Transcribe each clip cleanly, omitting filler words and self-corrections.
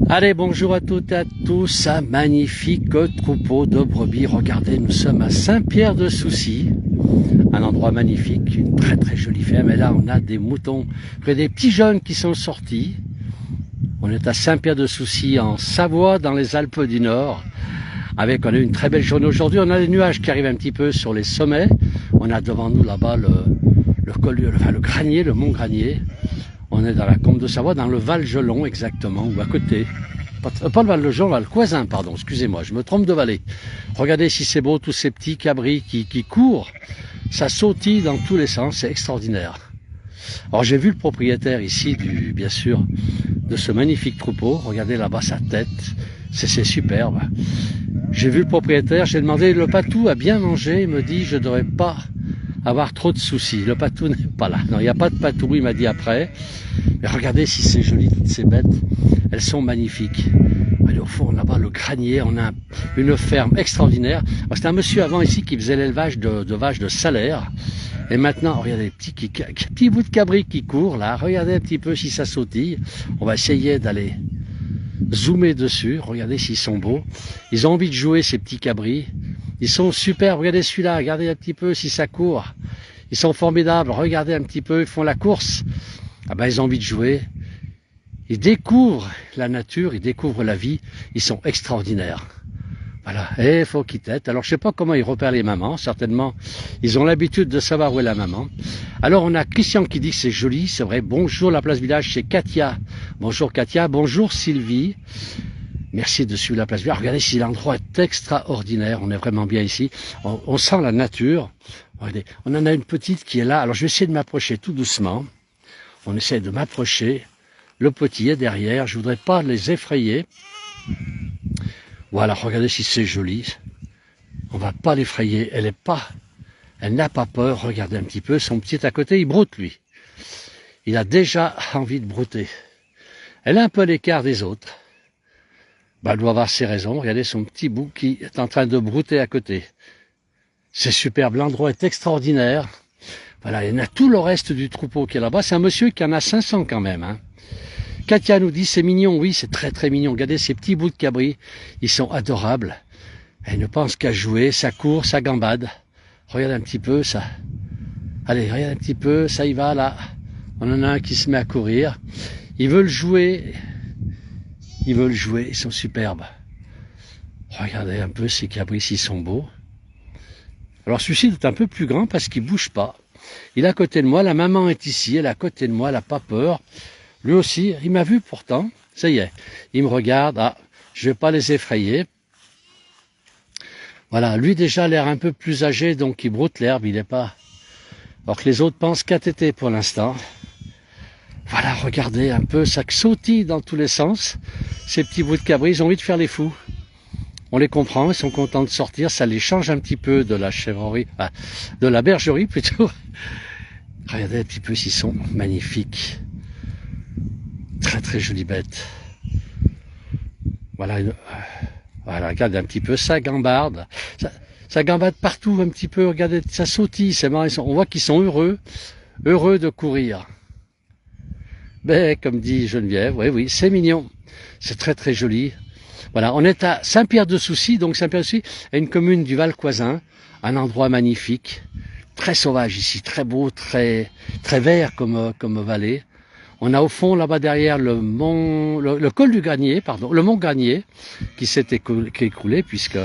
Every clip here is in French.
Allez, bonjour à toutes et à tous, un magnifique troupeau de brebis. Regardez, nous sommes à Saint-Pierre-de-Soucy, un endroit magnifique, une très jolie ferme. Et là, on a des moutons, des petits jeunes qui sont sortis. On est à Saint-Pierre-de-Soucy, en Savoie, dans les Alpes du Nord. On a eu une très belle journée aujourd'hui. On a des nuages qui arrivent un petit peu sur les sommets. On a devant nous là-bas le Granier, le mont Granier. On est dans la Combe de Savoie, dans le Val-Gelon exactement, ou à côté. Pas le Val-de-Gelon, le Coisin, pardon, excusez-moi, je me trompe de vallée. Regardez si c'est beau, tous ces petits cabris qui courent. Ça sautille dans tous les sens, c'est extraordinaire. Alors j'ai vu le propriétaire ici, bien sûr, de ce magnifique troupeau. Regardez là-bas sa tête, c'est superbe. J'ai vu le propriétaire, j'ai demandé, le patou a bien mangé, il me dit, je ne devrais pas avoir trop de soucis. Le patou n'est pas là. Non, il n'y a pas de patou, il m'a dit après. Mais regardez si c'est joli, toutes ces bêtes. Elles sont magnifiques. Allez, au fond, là-bas, le Granier, on a une ferme extraordinaire. C'était un monsieur avant ici qui faisait l'élevage de vaches de salaire. Et maintenant, regardez les petits bouts de cabri qui courent là. Regardez un petit peu si ça sautille. On va essayer d'aller zoomer dessus. Regardez s'ils sont beaux. Ils ont envie de jouer, ces petits cabris. Ils sont super, regardez celui-là, regardez un petit peu si ça court. Ils sont formidables, regardez un petit peu, ils font la course. Ah ben ils ont envie de jouer. Ils découvrent la nature, ils découvrent la vie, ils sont extraordinaires. Voilà, et il faut qu'ils têtent. Alors je sais pas comment ils repèrent les mamans, certainement ils ont l'habitude de savoir où est la maman. Alors on a Christian qui dit que c'est joli, c'est vrai. Bonjour la place village, c'est Katia. Bonjour Katia, bonjour Sylvie. Merci de suivre la place village. Regardez si l'endroit est extraordinaire. On est vraiment bien ici. On sent la nature. Regardez, on en a une petite qui est là. Alors je vais essayer de m'approcher tout doucement. On essaie de m'approcher. Le petit est derrière. Je voudrais pas les effrayer. Voilà, regardez si c'est joli. On va pas l'effrayer. Elle n'a pas peur. Regardez un petit peu. Son petit à côté, il broute lui. Il a déjà envie de brouter. Elle est un peu à l'écart des autres. Elle doit avoir ses raisons. Regardez son petit bout qui est en train de brouter à côté. C'est superbe. L'endroit est extraordinaire. Voilà, il y en a tout le reste du troupeau qui est là-bas. C'est un monsieur qui en a 500 quand même. Hein. Katia nous dit, c'est mignon. Oui, c'est très mignon. Regardez ces petits bouts de cabri. Ils sont adorables. Elle ne pense qu'à jouer. Ça court, ça gambade. Regardez un petit peu ça. Allez, regarde un petit peu. Ça y va là. On en a un qui se met à courir. Ils veulent jouer. Ils sont superbes. Regardez un peu ces cabris, s'ils sont beaux. Alors celui-ci est un peu plus grand parce qu'il bouge pas. Il est à côté de moi, la maman est ici, elle est à côté de moi, elle n'a pas peur. Lui aussi, il m'a vu pourtant, ça y est, il me regarde, ah, je vais pas les effrayer. Voilà, lui déjà a l'air un peu plus âgé, donc il broute l'herbe, il n'est pas... Alors que les autres pensent qu'à téter pour l'instant. Voilà, regardez un peu, ça sautille dans tous les sens. Ces petits bouts de cabri, ils ont envie de faire les fous. On les comprend, ils sont contents de sortir, ça les change un petit peu de la chèvrerie, de la bergerie plutôt. Regardez un petit peu s'ils sont magnifiques. Très jolies bêtes. Voilà, regardez un petit peu, ça gambarde. Ça gambarde partout un petit peu, regardez, ça sautille, c'est marrant. On voit qu'ils sont heureux de courir. Ben, comme dit Geneviève, oui, c'est mignon. C'est très joli. Voilà, on est à Saint-Pierre-de-Soucy, donc Saint-Pierre-de-Soucy est une commune du Val-Coisin, un endroit magnifique, très sauvage ici, très beau, très vert comme vallée. On a au fond, là-bas derrière, le col du Granier, pardon, le mont Granier, qui s'est écroulé, puisque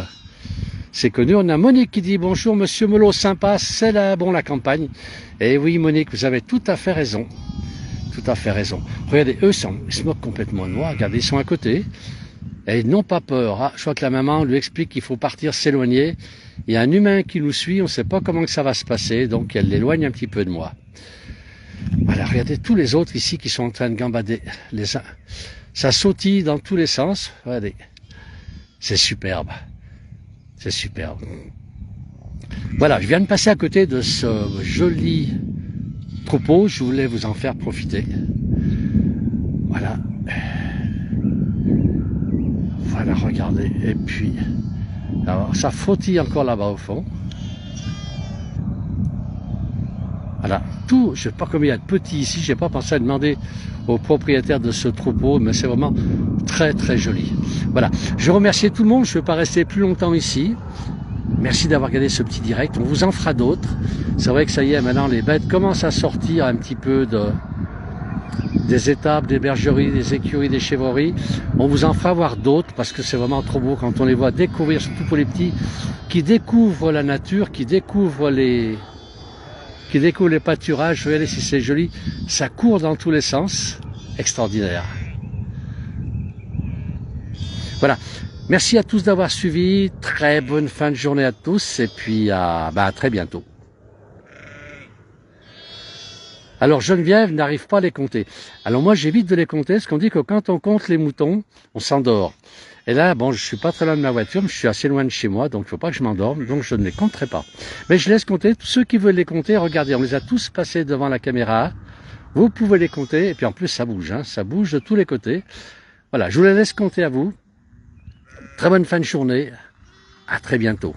c'est connu. On a Monique qui dit, bonjour monsieur Melot, sympa, c'est la campagne. Et oui Monique, vous avez tout à fait raison. Tout à fait raison. Regardez, eux, ils se moquent complètement de moi. Regardez, ils sont à côté. Et ils n'ont pas peur. Ah, je crois que la maman lui explique qu'il faut partir s'éloigner. Il y a un humain qui nous suit. On ne sait pas comment que ça va se passer. Donc, elle l'éloigne un petit peu de moi. Voilà, regardez tous les autres ici qui sont en train de gambader. Ça sautille dans tous les sens. Regardez. C'est superbe. C'est superbe. Voilà, je viens de passer à côté de ce joli troupeau, je voulais vous en faire profiter. Voilà. Voilà, regardez. Et puis, alors, ça frottille encore là-bas au fond. Voilà. Tout, je ne sais pas combien il y a de petits ici, je n'ai pas pensé à demander aux propriétaires de ce troupeau, mais c'est vraiment très très joli. Voilà, je remercie tout le monde, je ne vais pas rester plus longtemps ici. Merci d'avoir regardé ce petit direct, on vous en fera d'autres. C'est vrai que ça y est, maintenant les bêtes commencent à sortir un petit peu des étables, des bergeries, des écuries, des chèvreries. On vous en fera voir d'autres parce que c'est vraiment trop beau quand on les voit découvrir, surtout pour les petits qui découvrent la nature, qui découvrent les pâturages. Regardez si c'est joli, ça court dans tous les sens, extraordinaire. Voilà, merci à tous d'avoir suivi, très bonne fin de journée à tous et puis à très bientôt. Alors Geneviève n'arrive pas à les compter. Alors moi j'évite de les compter parce qu'on dit que quand on compte les moutons, on s'endort. Et là, bon, je suis pas très loin de ma voiture, mais je suis assez loin de chez moi, donc il faut pas que je m'endorme, donc je ne les compterai pas. Mais je laisse compter, tous ceux qui veulent les compter, regardez, on les a tous passés devant la caméra. Vous pouvez les compter, et puis en plus ça bouge, hein, ça bouge de tous les côtés. Voilà, je vous les laisse compter à vous. Très bonne fin de journée, à très bientôt.